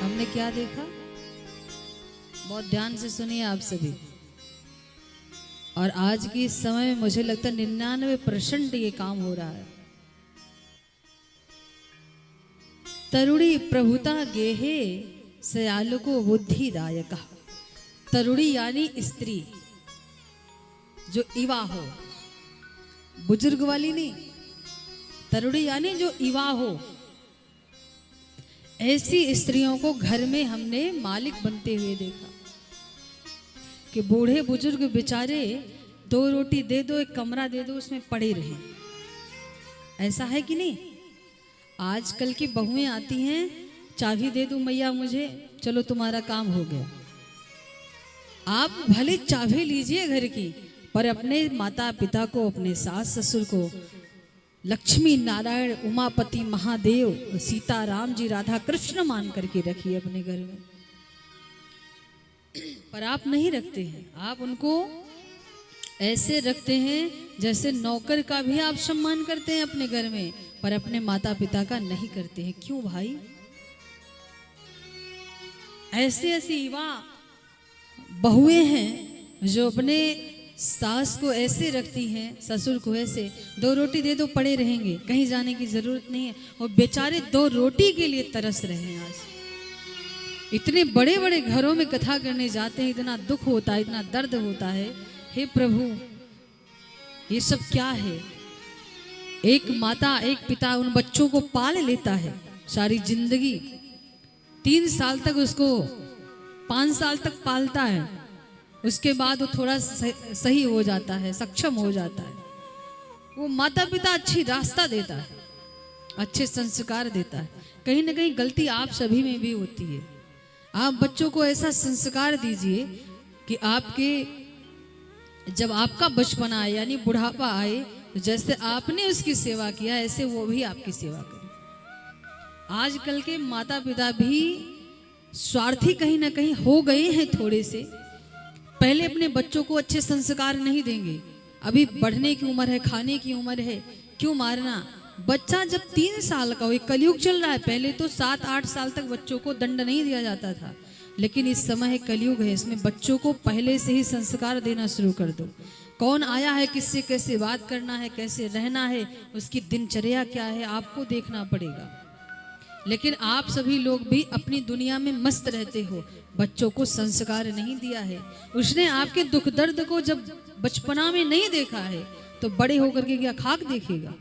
हमने क्या देखा? बहुत ध्यान से सुनिए आप सभी। और आज के इस समय में मुझे लगता है 99% ये काम हो रहा है। तरुणी प्रभुता गेहे सयालु को बुद्धिदायक। तरुणी यानी स्त्री जो युवा हो, बुजुर्ग वाली नहीं। तरुणी यानी जो युवा हो, ऐसी स्त्रियों को घर में हमने मालिक बनते हुए देखा कि बूढ़े बुजुर्ग बेचारे 2 रोटी दे दो, एक कमरा दे दो, उसमें पड़े रहे। ऐसा है कि नहीं? आजकल की बहुएं आती हैं, चाबी दे दो मैया मुझे, चलो तुम्हारा काम हो गया। आप भले चाबी लीजिए घर की, पर अपने माता पिता को, अपने सास ससुर को, लक्ष्मी नारायण उमापति महादेव सीता राम जी राधा कृष्ण मान करके रखिए अपने घर में। पर आप नहीं रखते हैं। आप उनको ऐसे रखते हैं जैसे नौकर का भी आप सम्मान करते हैं अपने घर में, पर अपने माता पिता का नहीं करते हैं। क्यों भाई? ऐसे ऐसी युवा बहुएं हैं जो अपने सास को ऐसे रखती हैं, ससुर को ऐसे, 2 रोटी दे दो पड़े रहेंगे, कहीं जाने की जरूरत नहीं है। और बेचारे 2 रोटी के लिए तरस रहे हैं। आज इतने बड़े बड़े घरों में कथा करने जाते हैं, इतना दुख होता है, इतना दर्द होता है। हे प्रभु, ये सब क्या है? एक माता एक पिता उन बच्चों को पाल लेता है सारी जिंदगी, 3 साल तक उसको, 5 साल तक पालता है, उसके बाद वो थोड़ा सही हो जाता है, सक्षम हो जाता है। वो माता पिता अच्छी रास्ता देता है, अच्छे संस्कार देता है। कहीं ना कहीं गलती आप सभी में भी होती है। आप बच्चों को ऐसा संस्कार दीजिए कि आपके, जब आपका बचपन आए यानी बुढ़ापा आए, तो जैसे आपने उसकी सेवा किया ऐसे वो भी आपकी सेवा करे। आजकल के माता पिता भी स्वार्थी कहीं ना कहीं हो गए हैं थोड़े से। पहले अपने बच्चों को अच्छे संस्कार नहीं देंगे, अभी बढ़ने की उम्र है, खाने की उम्र है, क्यों मारना? बच्चा जब 3 साल का हो, एक कलयुग चल रहा है। पहले तो 7-8 साल तक बच्चों को दंड नहीं दिया जाता था, लेकिन इस समय कलयुग है, इसमें बच्चों को पहले से ही संस्कार देना शुरू कर दो। कौन आया है, किससे कैसे बात करना है, कैसे रहना है, उसकी दिनचर्या क्या है, आपको देखना पड़ेगा। लेकिन आप सभी लोग भी अपनी दुनिया में मस्त रहते हो, बच्चों को संस्कार नहीं दिया है। उसने आपके दुख दर्द को जब बचपना में नहीं देखा है, तो बड़े होकर के क्या खाक देखेगा?